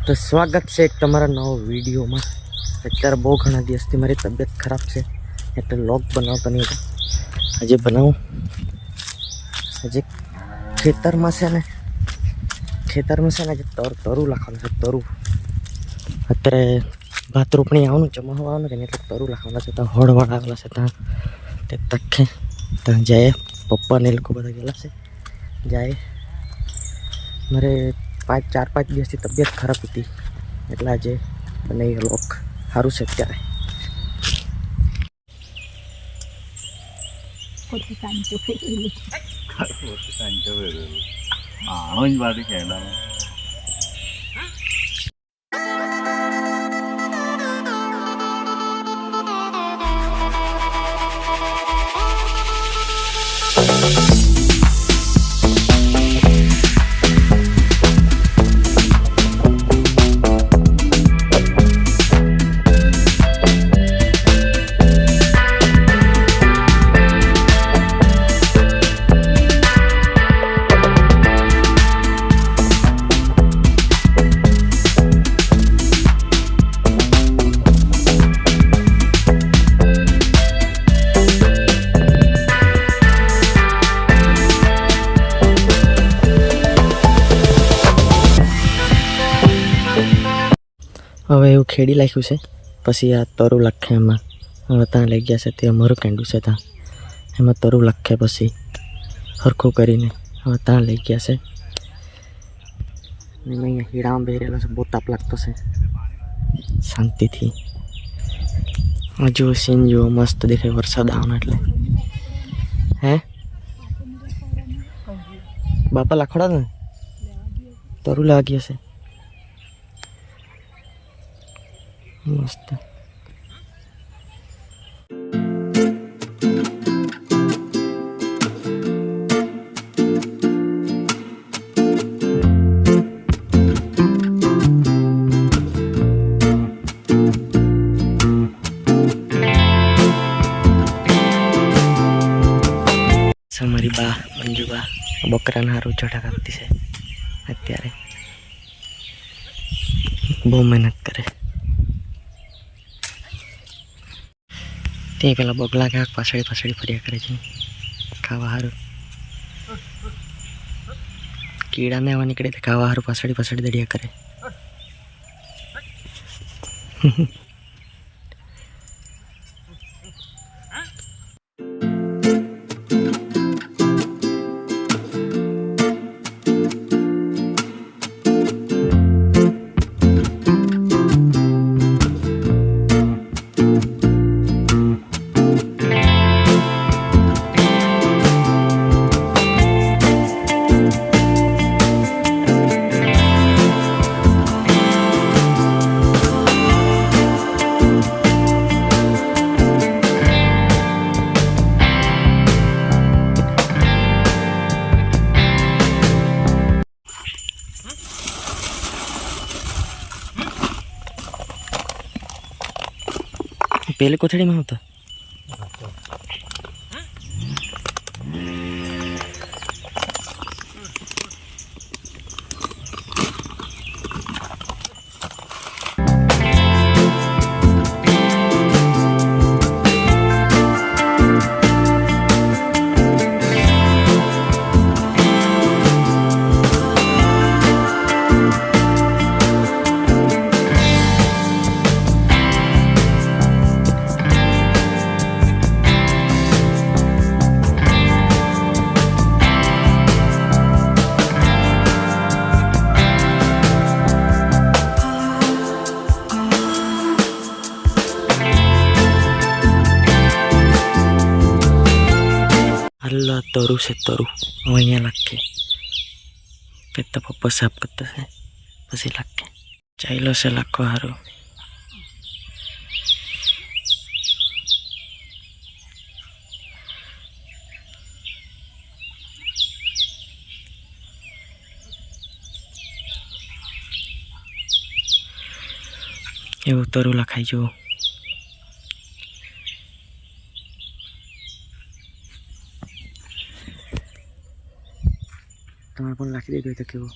तो स्वागत है एक तमारा नवा वीडियो में। अत्यारे बहु घणा दिवसथी मारी तबियत खराब है એટલે લોગ બનાवता नहीं હતો। हजे बनाऊँ हजे खेतर में से ने तरु लखવાનું છે તરુ। અત્યારે ભાત રોપણી આવવાનું છે મહવાનું છે એટલે તરુ લખવાના છે। ત્યાં હોળવાળ આવેલા છે ત્યાં તે તખે ત્યાં જાય પપ્પા ને લોકો બધા ગયેલા છે જાય। મારે 4-5 દિવસથી તબિયત ખરાબ હતી એટલે આજે બનાવી લોક સારું છે અત્યારે। હવે એવું ખેડી નાખ્યું છે પછી આ તરુ લખે એમાં હવે ત્યાં લઈ ગયા છે તે અમારું કેંડું છે ત્યાં એમાં તરુ લખે પછી સરખું કરીને હવે ત્યાં લઈ ગયા છે। મેં અહીંયા હીડામાં બેરેલો છે બહુ તાપ લાગતો છે શાંતિથી। હજુ સીન જેવો મસ્ત દેખાય વરસાદ આવવાનો એટલે હે બાપા લખડા ને તરુ લાગી હશે મસ્ત। અમારી બા મંજુબા બકરાના હારું ચઢા કાપતી છે અત્યારે બહુ મહેનત કરે। તે પેલા બગલા કાંક પાછળ ફર્યા કરે છે ખાવા સારું। કીડાને આવવા નીકળે તો ખાવા સારું પાછળ દડિયા કરે। પેલી કોથળીમાં હતા अल्लाह तरु से तरु वहीं लग के पप्पा साफ करता है पसी लग के चाइलो से लखो हारो એવું તરુ લખાઈ જો। તમારે પણ લખી દીધું તો કેવું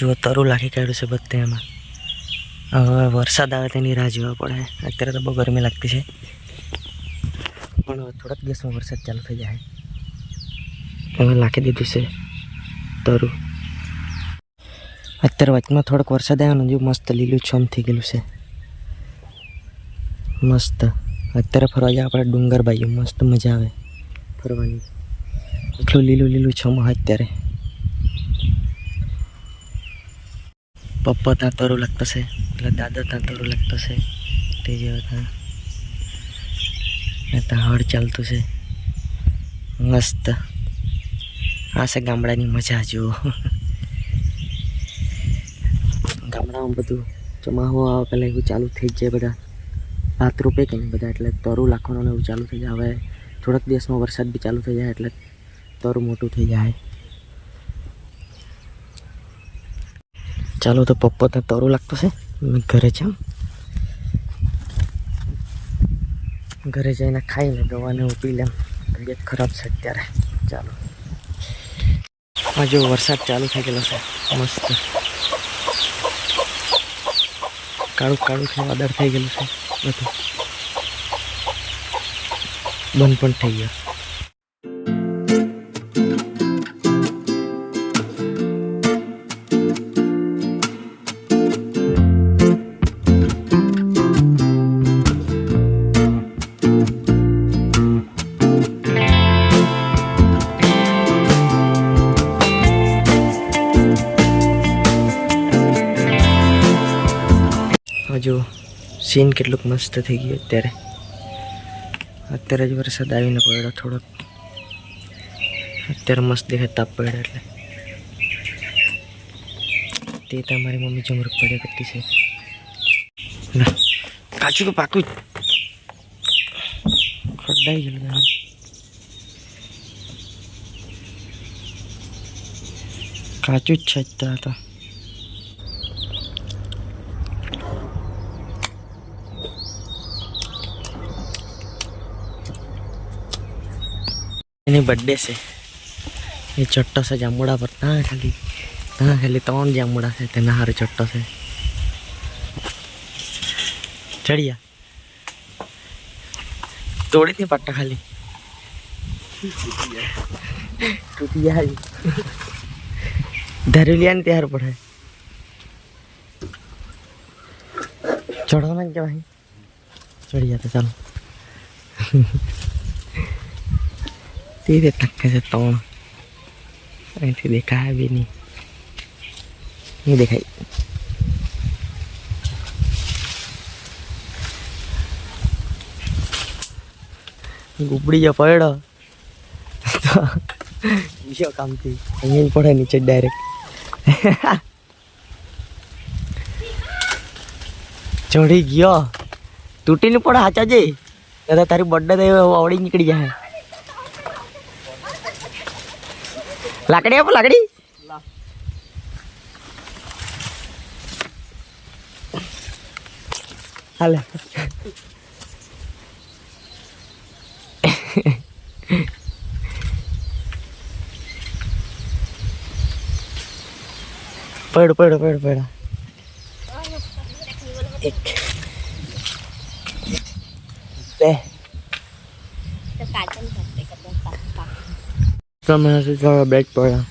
જુઓ તરું લાખી કાઢ્યું છે બધે એમાં. હવે વરસાદ આવે તેની રાહ જોવા પડે. અત્યારે તો બહુ ગરમી લાગતી છે, પણ હવે થોડાક દિવસમાં વરસાદ ચાલુ થઈ જાય. હવે નાખી દીધું છે તરું. અત્યારે વચમાં થોડોક વરસાદ આવ્યો ને, જો મસ્ત લીલુંછમ થઈ ગયેલું છે. મસ્ત. અત્યારે ફરવા જાય આપણે ડુંગર બાજુ, મસ્ત મજા આવે ફરવાની. એટલું લીલુંછમ હોય અત્યારે. પપ્પા ત્યાં તરું લાગતો છે, એટલે દાદા ત્યાં તરું લાગતો છે. તે જેવા ત્યાં હળ ચાલતું છે મસ્ત. આ છે ગામડાની મજા. જુઓ ગામડામાં બધું ચોમાસું આવે પહેલાં એવું ચાલુ થઈ જ જાય. બધા ભાત રોપે કે નહીં બધા, એટલે તરું લાખવાનું એવું ચાલુ થઈ જાય. હવે થોડાક દિવસમાં વરસાદ બી ચાલુ થઈ જાય એટલે તરું મોટું થઈ જાય. ચાલો તો પપ્પા ત્યાં તરું લાગતો છે, મેં ઘરે જાઉં. ઘરે જઈને ખાઈને દવાને હું પી લેમ. તબિયત ખરાબ છે અત્યારે. ચાલો આ જો વરસાદ ચાલુ થઈ ગયેલો છે મસ્ત. કાળું છે, વાદળ થઈ ગયેલું છે બધું. બંધ પણ થઈ ગયો. જો સીન કેટલુંક મસ્ત થઈ ગયું અત્યારે. અત્યારે જ વરસાદ આવીને પડ્યો થોડોક. અત્યારે મસ્ત દેખાય તાપ પડ્યો એટલે. તે તમારી મમ્મી જમરૂક પડ્યા કરતી છે. કાચું તો પાકું ખરડાઈ ગયેલું. કાચું જ છે અત્યારે તો. એની બર્થડે છે. એ ચટ્ટો છે જાંબુડા પર. ત્યાં ખાલી 3 જાંબુડા છે. તેના હારે ચટ્ટો છે. ચડિયા તોડી નહીં પાટા, ખાલી તૂટી જાય. ધરી લ્યા ને ત્યાર પડે ચડવાના કે ભાઈ. ચડી જતા ચાલો. તે ટક્કે છે 3. અહીંથી દેખાય બી નહીં દેખાય. ગુબડી જો પડ્યો તો બીજો કામથી અહીંયા પડે નીચે ડાયરેક્ટ. ચડી ગયો. તૂટીને પડે હાચા જઈ. દાદા તારી બર્થડે તો આવડી નીકળી જાય. લાકડી આપો, લાકડી. હાલે પડ્યો. એક બે તમે બેટ પડ્યા.